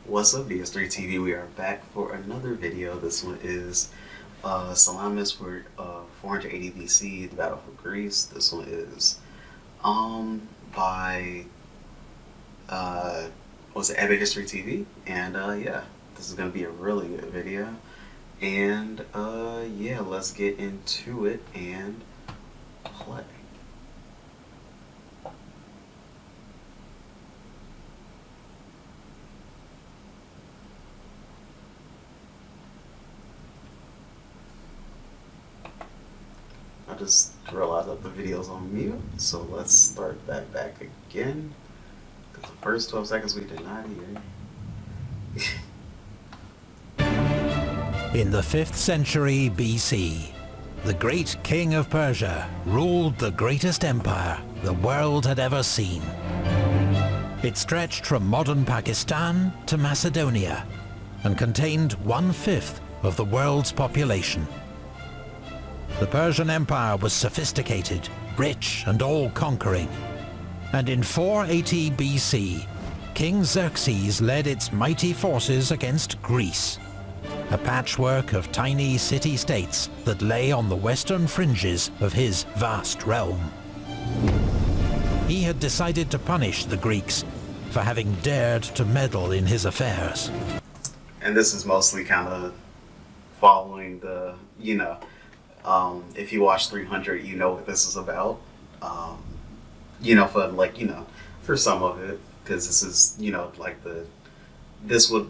What's up, DS3 TV? We are back for another video. This one is Salamis for 480 BC, the Battle for Greece. This one is by what's it, Epic History TV, and yeah, this is gonna be a really good video. And yeah, let's get into it and play. I just realized that the video's on mute, so let's start that back again. Because the first 12 seconds we did not hear. In the 5th century BC, the great king of Persia ruled the greatest empire the world had ever seen. It stretched from modern Pakistan to Macedonia and contained 1/5 of the world's population. The Persian Empire was sophisticated, rich and all-conquering, and in 480 BC, King Xerxes led its mighty forces against Greece, a patchwork of tiny city-states that lay on the western fringes of his vast realm. He had decided to punish the Greeks for having dared to meddle in his affairs. And this is mostly kind of following the, if you watch 300, you know what this is about. For some of it, because this is,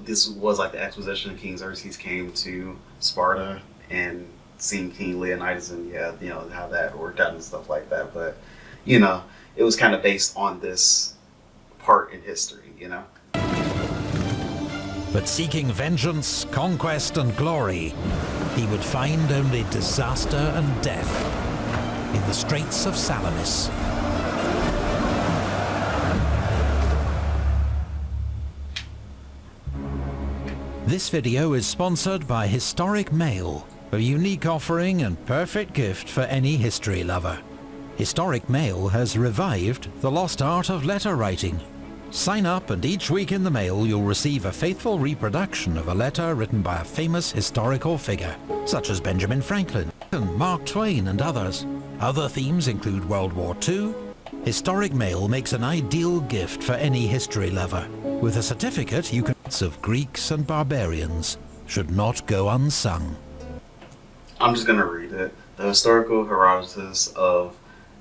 this was like the exposition. King Xerxes came to Sparta and seeing King Leonidas and how that worked out and stuff like that. But it was kind of based on this part in history, But seeking vengeance, conquest and glory, he would find only disaster and death in the Straits of Salamis. This video is sponsored by Historic Mail, a unique offering and perfect gift for any history lover. Historic Mail has revived the lost art of letter writing. Sign up and each week in the mail you'll receive a faithful reproduction of a letter written by a famous historical figure, such as Benjamin Franklin, and Mark Twain and others. Other themes include World War II. Historic Mail makes an ideal gift for any history lover. With a certificate you can of Greeks and barbarians should not go unsung. I'm just going to read it. The historical Herodotus of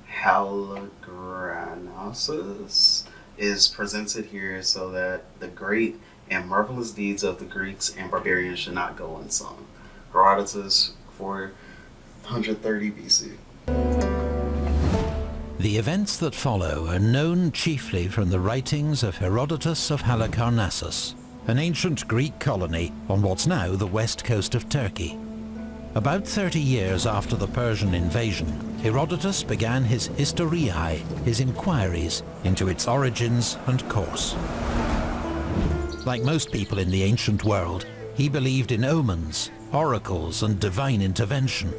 Halicarnassus is presented here so that the great and marvelous deeds of the Greeks and barbarians should not go unsung. Herodotus, 430 BC. The events that follow are known chiefly from the writings of Herodotus of Halicarnassus, an ancient Greek colony on what's now the west coast of Turkey. About 30 years after the Persian invasion, Herodotus began his historiae, his inquiries into its origins and course. Like most people in the ancient world, he believed in omens, oracles and divine intervention.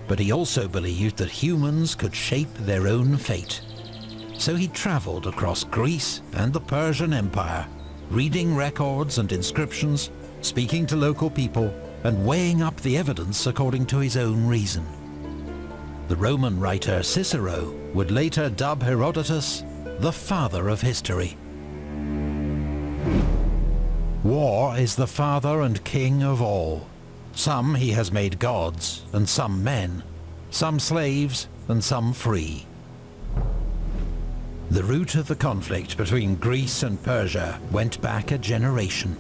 But he also believed that humans could shape their own fate. So he traveled across Greece and the Persian Empire, reading records and inscriptions, speaking to local people, and weighing up the evidence according to his own reason. The Roman writer Cicero would later dub Herodotus the father of history. War is the father and king of all. Some he has made gods, and some men, some slaves, and some free. The root of the conflict between Greece and Persia went back a generation.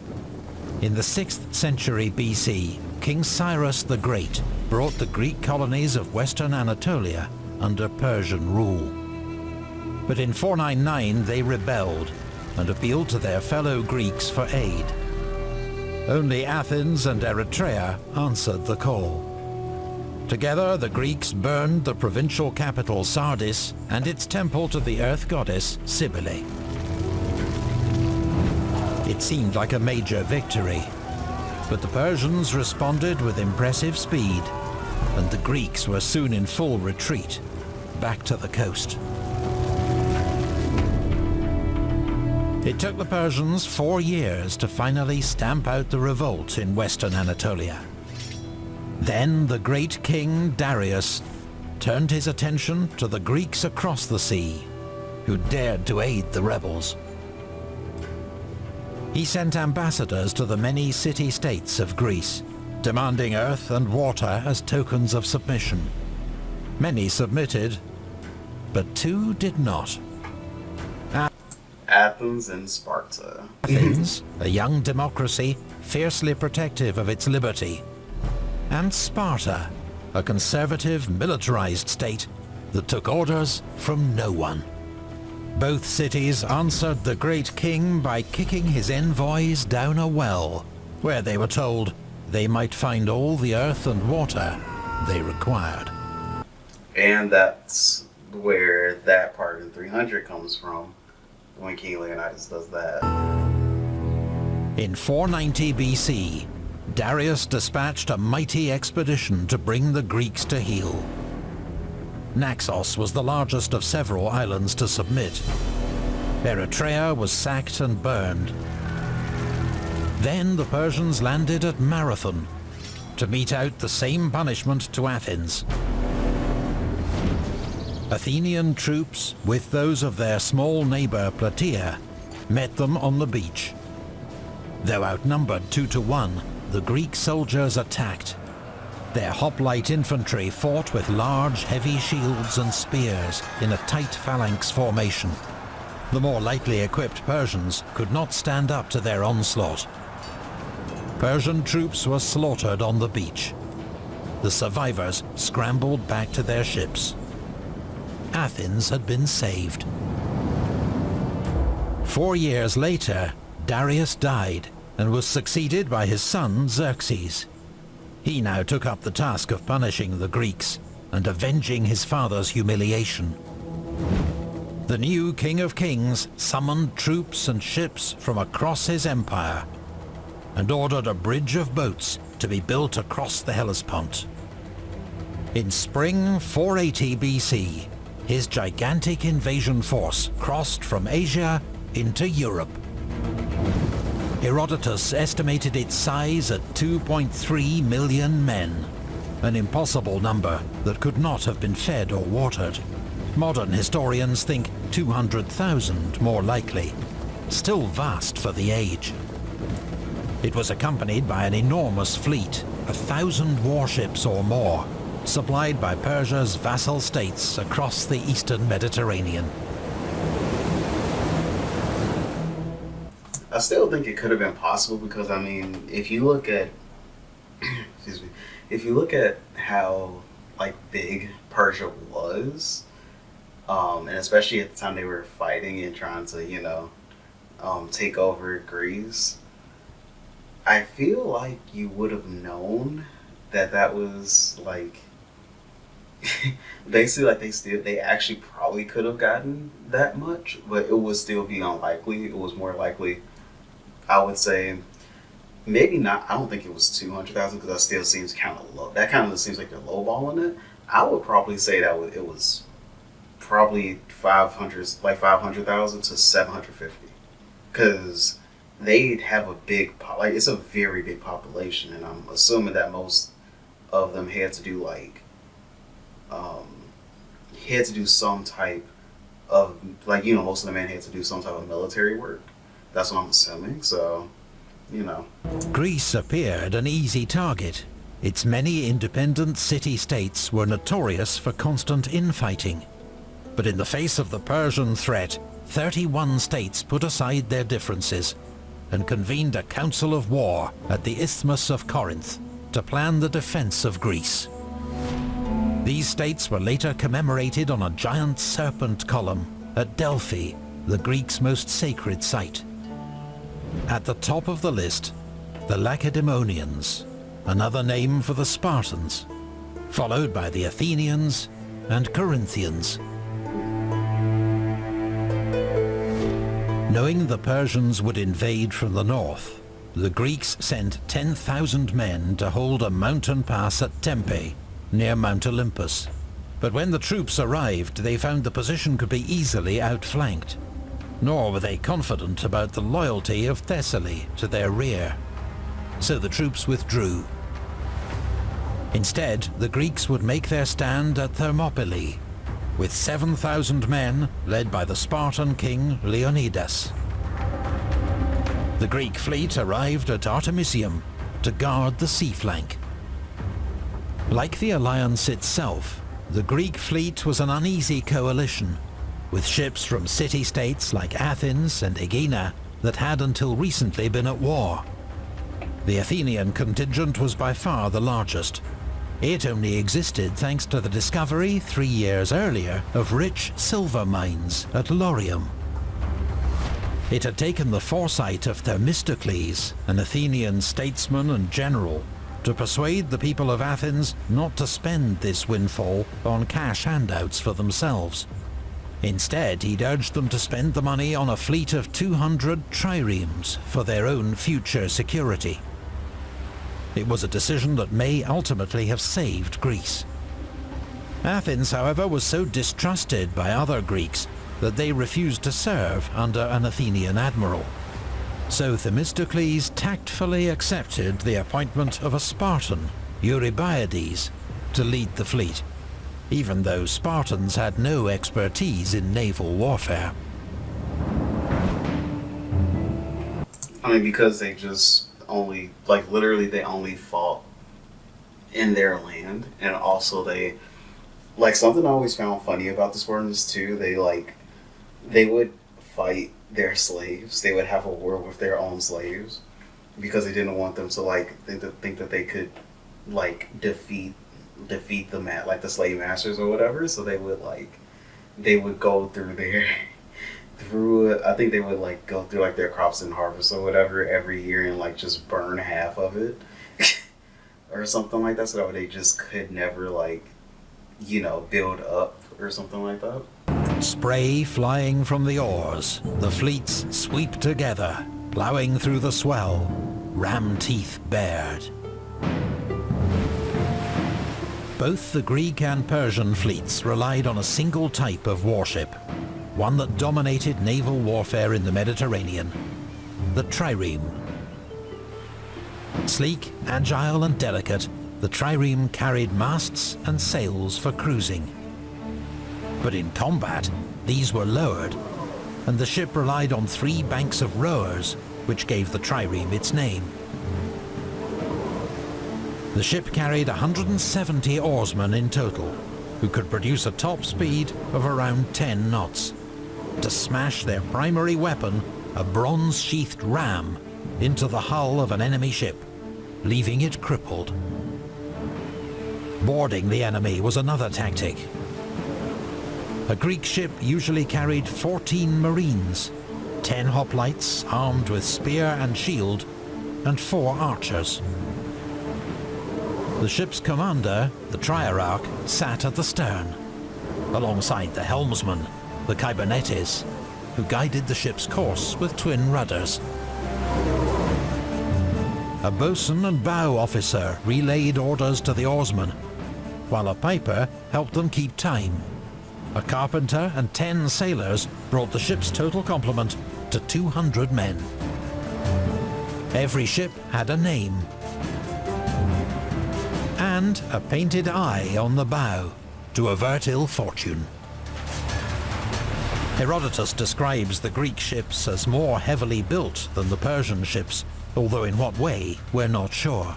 In the 6th century BC, King Cyrus the Great brought the Greek colonies of western Anatolia under Persian rule. But in 499 they rebelled and appealed to their fellow Greeks for aid. Only Athens and Eritrea answered the call. Together, the Greeks burned the provincial capital Sardis and its temple to the earth goddess Cybele. It seemed like a major victory, but the Persians responded with impressive speed, and the Greeks were soon in full retreat, back to the coast. It took the Persians 4 years to finally stamp out the revolt in western Anatolia. Then the great king Darius turned his attention to the Greeks across the sea, who dared to aid the rebels. He sent ambassadors to the many city-states of Greece, demanding earth and water as tokens of submission. Many submitted, but 2 did not. Athens and Sparta. Athens, a young democracy fiercely protective of its liberty, and Sparta, a conservative, militarized state that took orders from no one. Both cities answered the great king by kicking his envoys down a well, where they were told they might find all the earth and water they required. And that's where that part in 300 comes from, when King Leonidas does that. In 490 BC, Darius dispatched a mighty expedition to bring the Greeks to heel. Naxos was the largest of several islands to submit. Eritrea was sacked and burned. Then the Persians landed at Marathon to mete out the same punishment to Athens. Athenian troops, with those of their small neighbor Plataea, met them on the beach. Though outnumbered 2 to 1, the Greek soldiers attacked. Their hoplite infantry fought with large, heavy shields and spears in a tight phalanx formation. The more lightly equipped Persians could not stand up to their onslaught. Persian troops were slaughtered on the beach. The survivors scrambled back to their ships. Athens had been saved. 4 years later, Darius died and was succeeded by his son Xerxes. He now took up the task of punishing the Greeks and avenging his father's humiliation. The new King of Kings summoned troops and ships from across his empire and ordered a bridge of boats to be built across the Hellespont. In spring 480 BC, his gigantic invasion force crossed from Asia into Europe. Herodotus estimated its size at 2.3 million men, an impossible number that could not have been fed or watered. Modern historians think 200,000 more likely, still vast for the age. It was accompanied by an enormous fleet, 1,000 warships or more, supplied by Persia's vassal states across the eastern Mediterranean. I still think it could have been possible because, I mean, if you look at, excuse me, if you look at how, like, big Persia was, and especially at the time they were fighting and trying to, you know, take over Greece, I feel like you would have known that that was, like, basically, like, they actually probably could have gotten that much, but it would still be unlikely. It was more likely, I would say, maybe not. I don't think it was 200,000 because that still seems kind of low. That kind of seems like they're lowballing it. I would probably say that it was probably 500,000 to 750, because they have a big, like, it's a very big population, and I'm assuming that most of them had to do some type of, like, you know, most of the men had to do some type of military work. That's what I'm assuming, so, you know. Greece appeared an easy target. Its many independent city-states were notorious for constant infighting. But in the face of the Persian threat, 31 states put aside their differences and convened a council of war at the Isthmus of Corinth to plan the defense of Greece. These states were later commemorated on a giant serpent column at Delphi, the Greeks' most sacred site. At the top of the list, the Lacedaemonians, another name for the Spartans, followed by the Athenians and Corinthians. Knowing the Persians would invade from the north, the Greeks sent 10,000 men to hold a mountain pass at Tempe, near Mount Olympus. But when the troops arrived, they found the position could be easily outflanked. nor were they confident about the loyalty of Thessaly to their rear. So the troops withdrew. Instead, the Greeks would make their stand at Thermopylae, with 7,000 men led by the Spartan king Leonidas. The Greek fleet arrived at Artemisium to guard the sea flank. Like the alliance itself, the Greek fleet was an uneasy coalition, with ships from city-states like Athens and Aegina that had until recently been at war. The Athenian contingent was by far the largest. It only existed thanks to the discovery 3 years earlier of rich silver mines at Laurium. It had taken the foresight of Themistocles, an Athenian statesman and general, to persuade the people of Athens not to spend this windfall on cash handouts for themselves. Instead, he'd urged them to spend the money on a fleet of 200 triremes for their own future security. It was a decision that may ultimately have saved Greece. Athens, however, was so distrusted by other Greeks that they refused to serve under an Athenian admiral. So Themistocles tactfully accepted the appointment of a Spartan, Eurybiades, to lead the fleet, even though Spartans had no expertise in naval warfare. I mean, because they just only, like, literally they only fought in their land, and also they, like, something I always found funny about the Spartans too, they would fight their slaves. They would have a war with their own slaves because they didn't want them to, like, think that they could, like, defeat them at, like, the slave masters or whatever. So they would go through I think they would, like, go through, like, their crops and harvest or whatever every year and, like, just burn half of it or something like that, so that they just could never, like, you know, build up or something like that. Spray flying from the oars, the fleets sweep together, ploughing through the swell, ram teeth bared. Both the Greek and Persian fleets relied on a single type of warship, one that dominated naval warfare in the Mediterranean, the trireme. Sleek, agile and delicate, the trireme carried masts and sails for cruising. But in combat, these were lowered, and the ship relied on 3 banks of rowers, which gave the trireme its name. The ship carried 170 oarsmen in total, who could produce a top speed of around 10 knots, to smash their primary weapon, a bronze-sheathed ram, into the hull of an enemy ship, leaving it crippled. Boarding the enemy was another tactic. A Greek ship usually carried 14 marines, 10 hoplites armed with spear and shield, and 4 archers. The ship's commander, the triarch, sat at the stern, alongside the helmsman, the kybernetes, who guided the ship's course with twin rudders. A boatswain and bow officer relayed orders to the oarsmen, while a piper helped them keep time. A carpenter and 10 sailors brought the ship's total complement to 200 men. Every ship had a name, and a painted eye on the bow to avert ill fortune. Herodotus describes the Greek ships as more heavily built than the Persian ships, although in what way, we're not sure.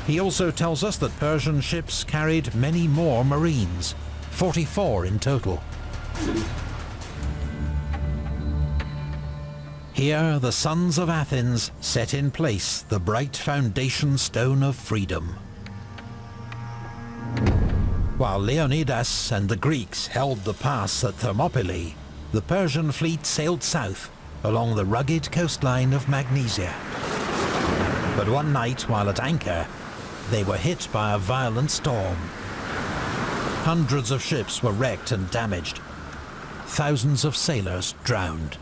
He also tells us that Persian ships carried many more marines, 44 in total. Here, the sons of Athens set in place the bright foundation stone of freedom. While Leonidas and the Greeks held the pass at Thermopylae, the Persian fleet sailed south along the rugged coastline of Magnesia. But one night, while at anchor, they were hit by a violent storm. Hundreds of ships were wrecked and damaged. Thousands of sailors drowned.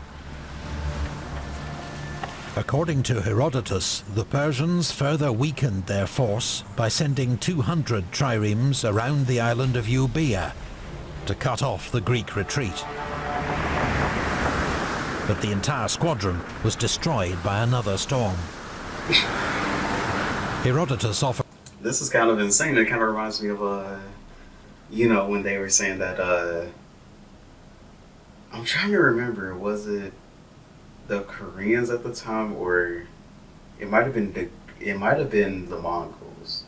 According to Herodotus, the Persians further weakened their force by sending 200 triremes around the island of Euboea to cut off the Greek retreat. but the entire squadron was destroyed by another storm. Herodotus offered... This is kind of insane. It kind of reminds me of, when they were saying that, I'm trying to remember, was it the Koreans at the time, or it might have been the Mongols.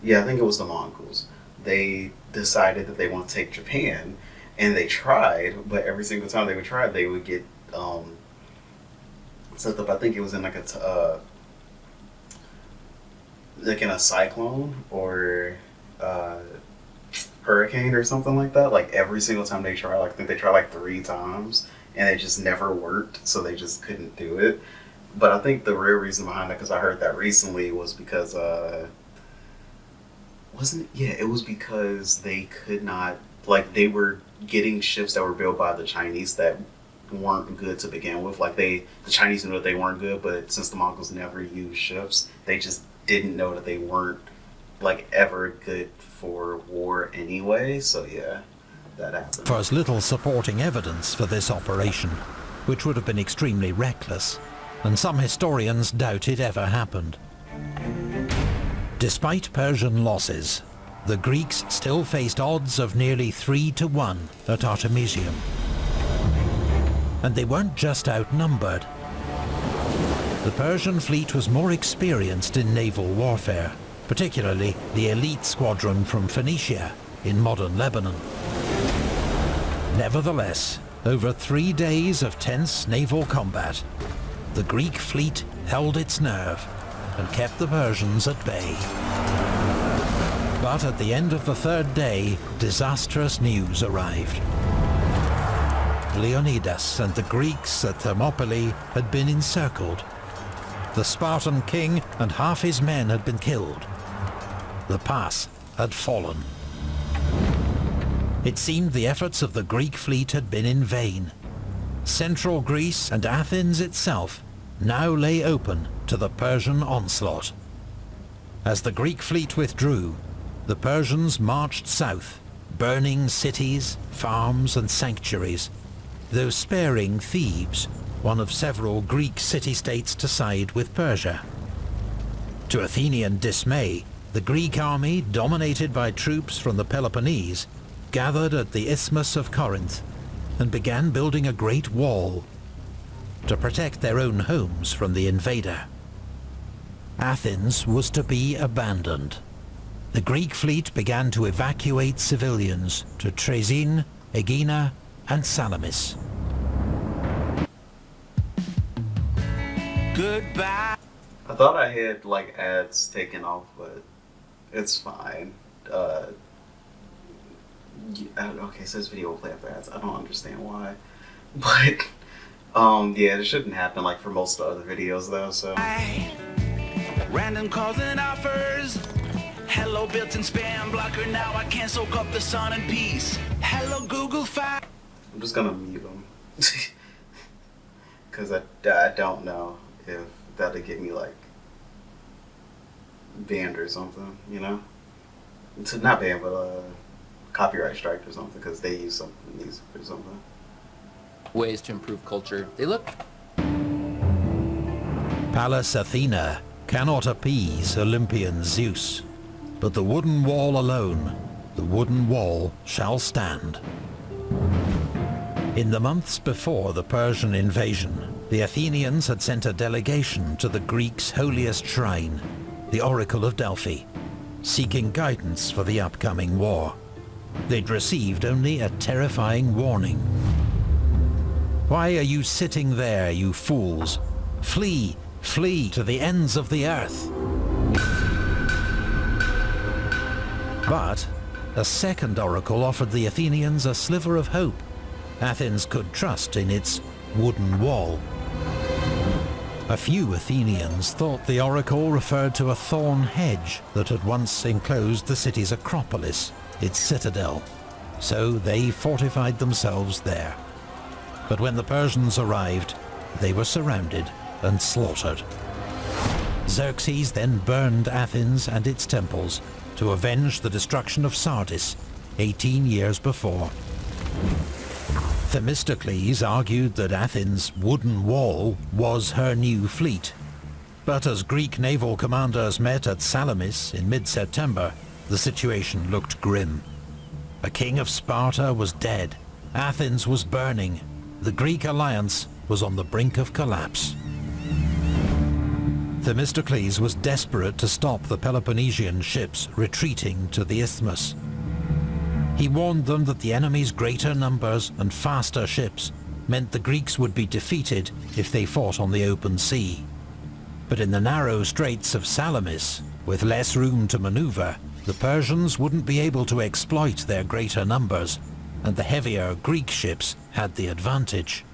Yeah, I think it was the Mongols. They decided that they want to take Japan, and they tried, but every single time they would try, they would get set up. I think it was in like in a cyclone or hurricane or something like that. Like every single time they tried, like I think they tried like 3 times, and it just never worked. So they just couldn't do it. But I think the real reason behind that, because I heard that recently, was because it was because they could not, like, they were getting ships that were built by the Chinese that weren't good to begin with. Like the Chinese knew that they weren't good, but since the Mongols never used ships, they just didn't know that they weren't like ever good for war anyway. So yeah, that happened. There was little supporting evidence for this operation, which would have been extremely reckless, and some historians doubt it ever happened. Despite Persian losses, the Greeks still faced odds of nearly 3-1 at Artemisium. And they weren't just outnumbered. The Persian fleet was more experienced in naval warfare, particularly the elite squadron from Phoenicia in modern Lebanon. Nevertheless, over 3 days of tense naval combat, the Greek fleet held its nerve and kept the Persians at bay. But at the end of the 3rd day, disastrous news arrived. Leonidas and the Greeks at Thermopylae had been encircled. The Spartan king and half his men had been killed. The pass had fallen. It seemed the efforts of the Greek fleet had been in vain. Central Greece and Athens itself now lay open to the Persian onslaught. As the Greek fleet withdrew, the Persians marched south, burning cities, farms and sanctuaries, though sparing Thebes, one of several Greek city-states to side with Persia. To Athenian dismay, the Greek army, dominated by troops from the Peloponnese, gathered at the Isthmus of Corinth and began building a great wall to protect their own homes from the invader. Athens was to be abandoned. The Greek fleet began to evacuate civilians to Troezen, Aegina, and Salamis. Goodbye. I thought I had like ads taken off, but it's fine. Okay, it says video will play after ads. I don't understand why, but yeah, it shouldn't happen like for most of the other videos though. So random calls and offers. Hello, built-in spam blocker. Now I can't soak up the sun in peace. Hello, Google Fi. I'm just gonna mute them because I don't know if that'll get me like banned or something. You know, it's not banned, but copyright strike or something because they use something music or something. Ways to improve culture. They look... Pallas Athena cannot appease Olympian Zeus, but the wooden wall alone, the wooden wall shall stand. In the months before the Persian invasion, the Athenians had sent a delegation to the Greeks' holiest shrine, the Oracle of Delphi, seeking guidance for the upcoming war. They'd received only a terrifying warning. "Why are you sitting there, you fools? Flee, flee to the ends of the earth." But a second oracle offered the Athenians a sliver of hope. Athens could trust in its wooden wall. A few Athenians thought the oracle referred to a thorn hedge that had once enclosed the city's Acropolis, its citadel, so they fortified themselves there. But when the Persians arrived, they were surrounded and slaughtered. Xerxes then burned Athens and its temples to avenge the destruction of Sardis 18 years before. Themistocles argued that Athens' wooden wall was her new fleet. But as Greek naval commanders met at Salamis in mid-September, the situation looked grim. A king of Sparta was dead, Athens was burning, the Greek alliance was on the brink of collapse. Themistocles was desperate to stop the Peloponnesian ships retreating to the isthmus. He warned them that the enemy's greater numbers and faster ships meant the Greeks would be defeated if they fought on the open sea. But in the narrow straits of Salamis, with less room to maneuver, the Persians wouldn't be able to exploit their greater numbers, and the heavier Greek ships had the advantage.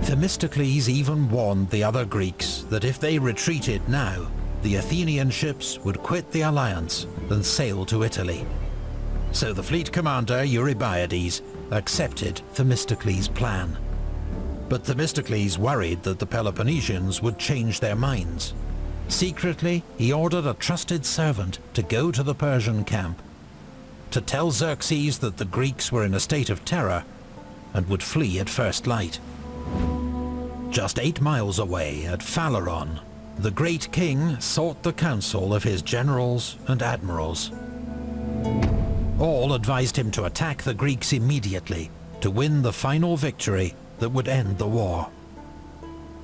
Themistocles even warned the other Greeks that if they retreated now, the Athenian ships would quit the alliance and sail to Italy. So the fleet commander Eurybiades accepted Themistocles' plan. But Themistocles worried that the Peloponnesians would change their minds. Secretly, he ordered a trusted servant to go to the Persian camp, to tell Xerxes that the Greeks were in a state of terror and would flee at first light. Just 8 miles away at Phaleron, the great king sought the counsel of his generals and admirals. All advised him to attack the Greeks immediately, to win the final victory that would end the war.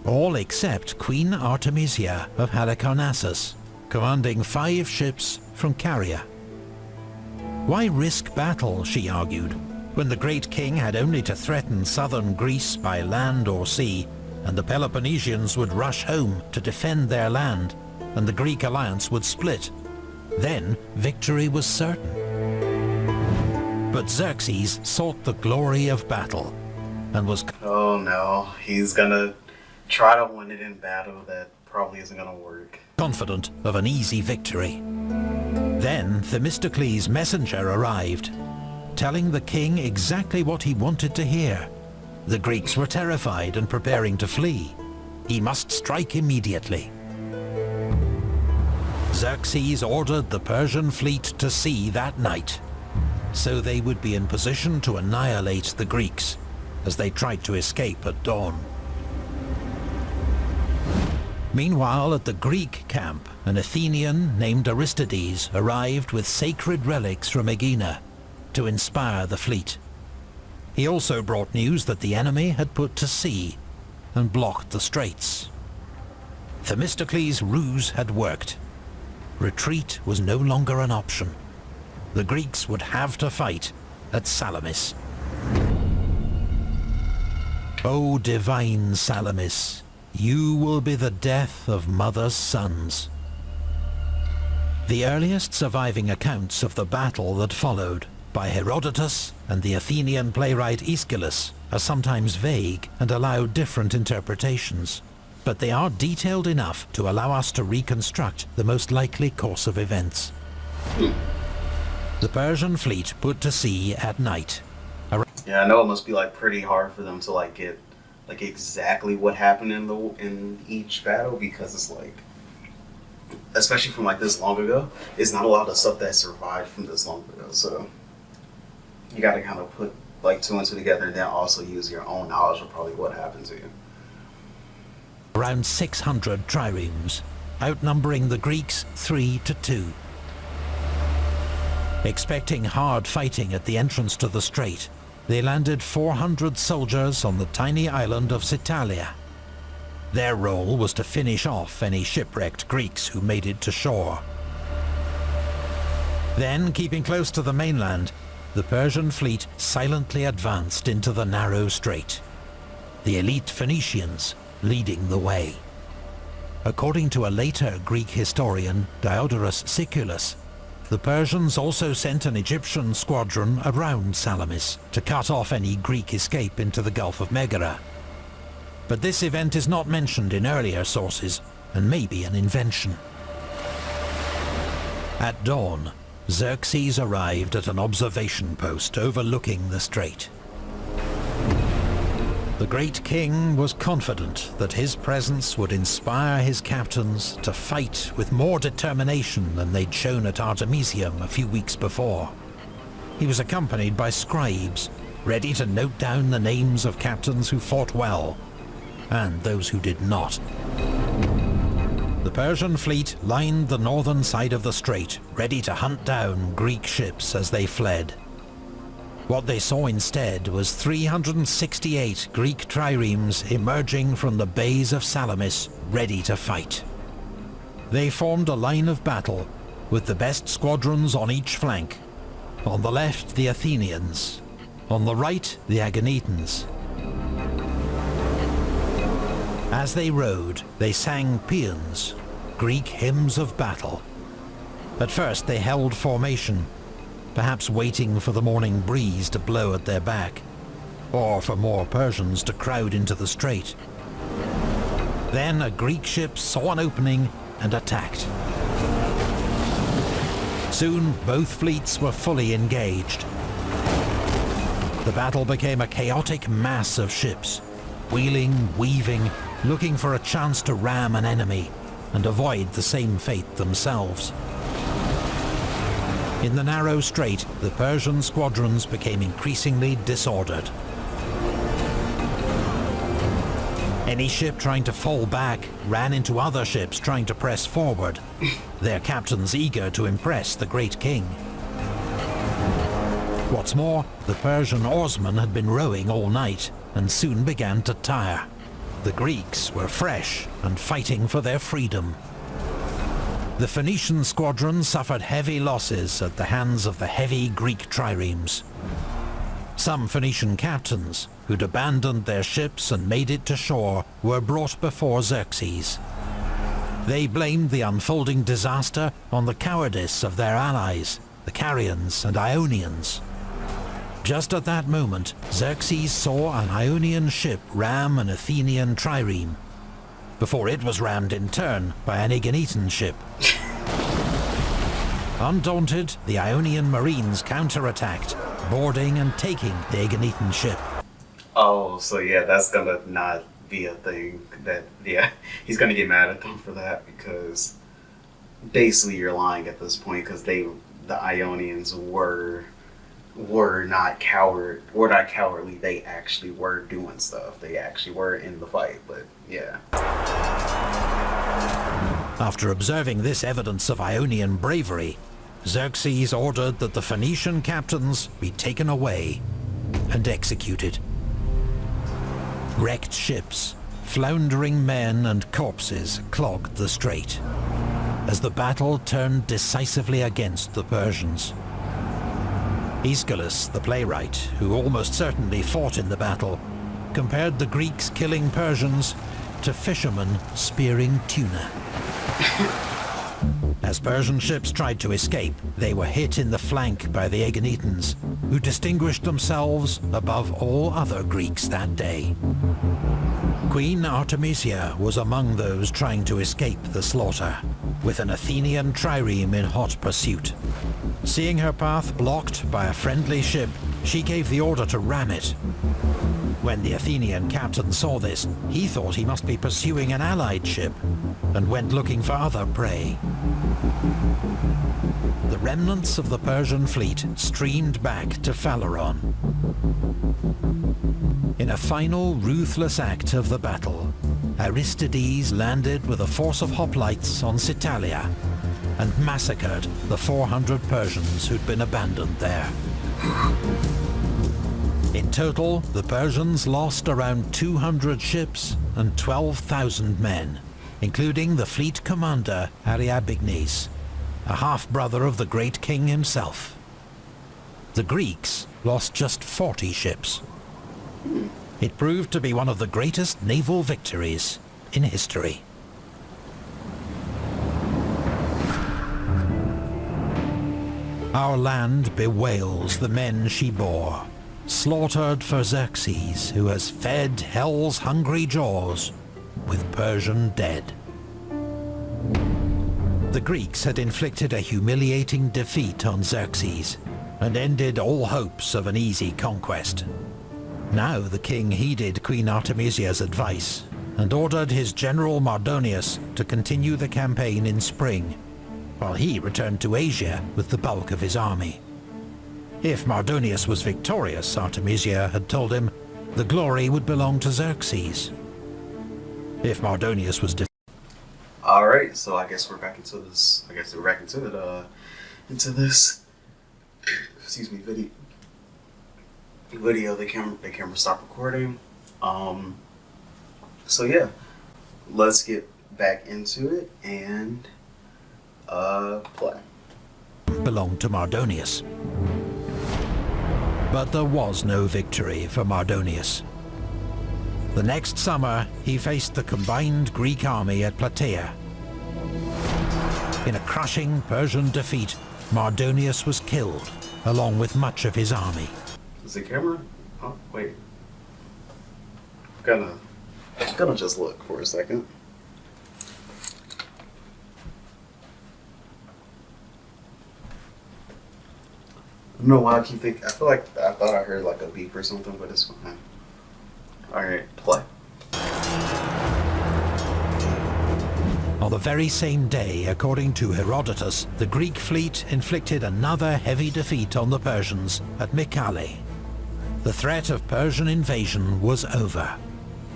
All except Queen Artemisia of Halicarnassus, commanding 5 ships from Caria. Why risk battle, she argued, when the great king had only to threaten southern Greece by land or sea, and the Peloponnesians would rush home to defend their land, and the Greek alliance would split. Then victory was certain. But Xerxes sought the glory of battle, and was... Oh no, he's gonna try to win it in battle that probably isn't gonna work. Confident of an easy victory. Then Themistocles' messenger arrived, telling the king exactly what he wanted to hear. The Greeks were terrified and preparing to flee. He must strike immediately. Xerxes ordered the Persian fleet to sea that night, so they would be in position to annihilate the Greeks as they tried to escape at dawn. Meanwhile, at the Greek camp, an Athenian named Aristides arrived with sacred relics from Aegina to inspire the fleet. He also brought news that the enemy had put to sea and blocked the straits. Themistocles' ruse had worked. Retreat was no longer an option. The Greeks would have to fight at Salamis. O divine Salamis, you will be the death of mother's sons. The earliest surviving accounts of the battle that followed, by Herodotus and the Athenian playwright Aeschylus, are sometimes vague and allow different interpretations, but they are detailed enough to allow us to reconstruct the most likely course of events. The Persian fleet put to sea at night. Yeah, I know it must be like pretty hard for them to like get like exactly what happened in each battle, because it's like, especially from like this long ago, it's not a lot of stuff that survived from this long ago. So you got to kind of put like 2 and 2 together, and then also use your own knowledge of probably what happened to you. Around 600 triremes, outnumbering the Greeks 3-2. Expecting hard fighting at the entrance to the strait, they landed 400 soldiers on the tiny island of Sitalia. Their role was to finish off any shipwrecked Greeks who made it to shore. Then, keeping close to the mainland, the Persian fleet silently advanced into the narrow strait, the elite Phoenicians leading the way. According to a later Greek historian, Diodorus Siculus, the Persians also sent an Egyptian squadron around Salamis to cut off any Greek escape into the Gulf of Megara. But this event is not mentioned in earlier sources, and may be an invention. At dawn, Xerxes arrived at an observation post overlooking the strait. The great king was confident that his presence would inspire his captains to fight with more determination than they'd shown at Artemisium a few weeks before. He was accompanied by scribes, ready to note down the names of captains who fought well, and those who did not. The Persian fleet lined the northern side of the strait, ready to hunt down Greek ships as they fled. What they saw instead was 368 Greek triremes emerging from the bays of Salamis, ready to fight. They formed a line of battle, with the best squadrons on each flank. On the left, the Athenians. On the right, the Aeginetans. As they rode, they sang paeans, Greek hymns of battle. At first they held formation, perhaps waiting for the morning breeze to blow at their back, or for more Persians to crowd into the strait. Then a Greek ship saw an opening and attacked. Soon both fleets were fully engaged. The battle became a chaotic mass of ships, wheeling, weaving, looking for a chance to ram an enemy and avoid the same fate themselves. In the narrow strait, the Persian squadrons became increasingly disordered. Any ship trying to fall back ran into other ships trying to press forward, their captains eager to impress the great king. What's more, the Persian oarsmen had been rowing all night and soon began to tire. The Greeks were fresh and fighting for their freedom. The Phoenician squadron suffered heavy losses at the hands of the heavy Greek triremes. Some Phoenician captains, who'd abandoned their ships and made it to shore, were brought before Xerxes. They blamed the unfolding disaster on the cowardice of their allies, the Carians and Ionians. Just at that moment, Xerxes saw an Ionian ship ram an Athenian trireme, before it was rammed in turn by an Aeginetan ship. Undaunted, the Ionian marines counterattacked, boarding and taking the Aeginetan ship. Oh, so yeah, that's gonna not be a thing. He's gonna get mad at them for that, because basically you're lying at this point, because the Ionians were not cowardly. They actually were doing stuff. They actually were in the fight, but yeah. After observing this evidence of Ionian bravery, Xerxes ordered that the Phoenician captains be taken away and executed. Wrecked ships, floundering men and corpses clogged the strait, as the battle turned decisively against the Persians. Aeschylus, the playwright, who almost certainly fought in the battle, compared the Greeks killing Persians to fishermen spearing tuna. As Persian ships tried to escape, they were hit in the flank by the Aeginetans, who distinguished themselves above all other Greeks that day. Queen Artemisia was among those trying to escape the slaughter, with an Athenian trireme in hot pursuit. Seeing her path blocked by a friendly ship, she gave the order to ram it. When the Athenian captain saw this, he thought he must be pursuing an allied ship, and went looking for other prey. The remnants of the Persian fleet streamed back to Phaleron. In a final ruthless act of the battle, Aristides landed with a force of hoplites on Citalia and massacred the 400 Persians who'd been abandoned there. In total, the Persians lost around 200 ships and 12,000 men, including the fleet commander Ariabignes, a half-brother of the great king himself. The Greeks lost just 40 ships. It proved to be one of the greatest naval victories in history. Our land bewails the men she bore, slaughtered for Xerxes, who has fed hell's hungry jaws with Persian dead. The Greeks had inflicted a humiliating defeat on Xerxes and ended all hopes of an easy conquest. Now the king heeded Queen Artemisia's advice and ordered his general Mardonius to continue the campaign in spring, while he returned to Asia with the bulk of his army. If Mardonius was victorious, Artemisia had told him, the glory would belong to Xerxes. If Mardonius was all right, so I guess we're back into this. I guess we're back into it. Into this. Excuse me, video. The camera stopped recording. So yeah, let's get back into it and play. belonged to Mardonius. But there was no victory for Mardonius. The next summer, he faced the combined Greek army at Plataea. In a crushing Persian defeat, Mardonius was killed, along with much of his army. Is the camera? Oh, wait. Gonna just look for a second. I don't know why I keep thinking. I feel like I thought I heard like a beep or something, but it's fine. Alright, play. On the very same day, according to Herodotus, the Greek fleet inflicted another heavy defeat on the Persians at Mycale. The threat of Persian invasion was over.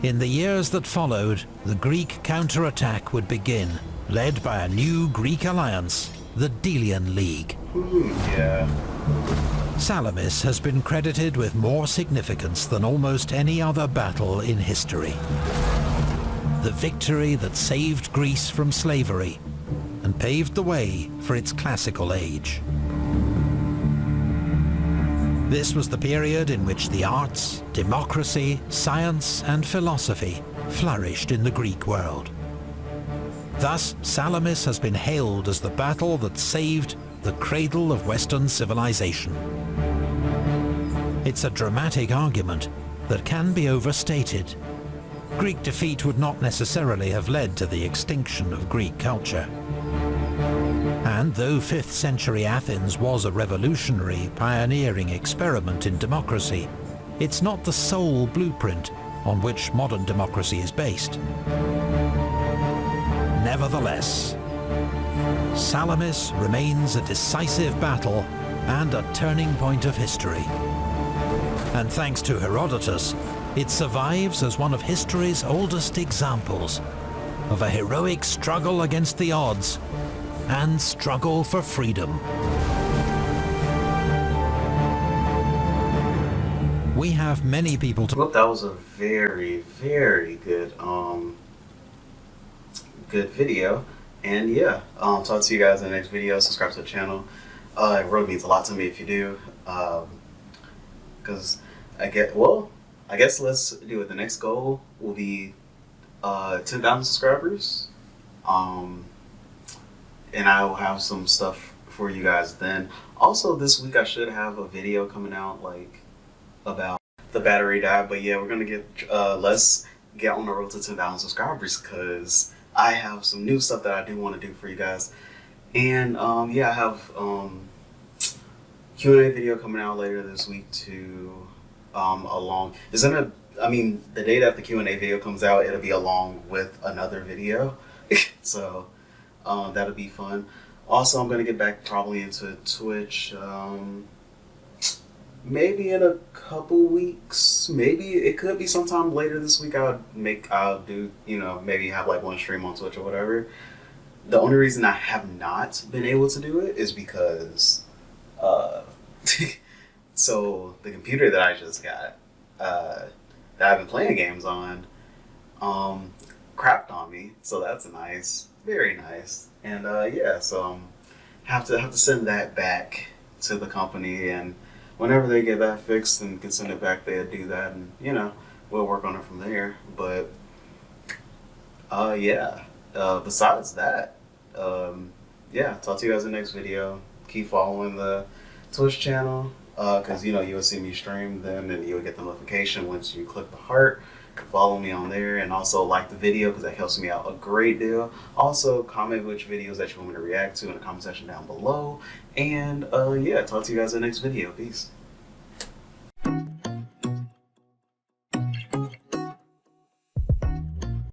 In the years that followed, the Greek counterattack would begin, led by a new Greek alliance, the Delian League. Yeah. Salamis has been credited with more significance than almost any other battle in history. The victory that saved Greece from slavery and paved the way for its classical age. This was the period in which the arts, democracy, science and philosophy flourished in the Greek world. Thus, Salamis has been hailed as the battle that saved the cradle of Western civilization. It's a dramatic argument that can be overstated. Greek defeat would not necessarily have led to the extinction of Greek culture. And though 5th century Athens was a revolutionary, pioneering experiment in democracy, it's not the sole blueprint on which modern democracy is based. Nevertheless, Salamis remains a decisive battle and a turning point of history. And thanks to Herodotus, it survives as one of history's oldest examples of a heroic struggle against the odds and struggle for freedom. We have many people to... Well, that was a very, very good good video. And yeah, talk to you guys in the next video. Subscribe to the channel. It really means a lot to me if you do. Because I guess let's do it. The next goal will be 10,000 subscribers. And I will have some stuff for you guys then. Also, this week I should have a video coming out like about the battery died. But yeah, we're gonna get let's get on the road to 10,000 subscribers because I have some new stuff that I do want to do for you guys. And yeah, I have Q&A video coming out later this week too. The day that the Q&A video comes out, it'll be along with another video. So that'll be fun. Also, I'm going to get back probably into Twitch maybe in a couple weeks. Maybe it could be sometime later this week. I'll do, maybe have like one stream on Twitch or whatever. The only reason I have not been able to do it is because so the computer that I just got that I've been playing games on crapped on me, so that's nice, very nice. And yeah, so have to send that back to the company, and whenever they get that fixed and can send it back, they'll do that, and we'll work on it from there. But yeah, besides that, yeah, talk to you guys in the next video. Keep following the Twitch channel because you'll see me stream then, and you'll get the notification once you click the heart. Follow me on there, and also like the video because that helps me out a great deal. Also, comment which videos that you want me to react to in the comment section down below. And yeah, talk to you guys in the next video. Peace.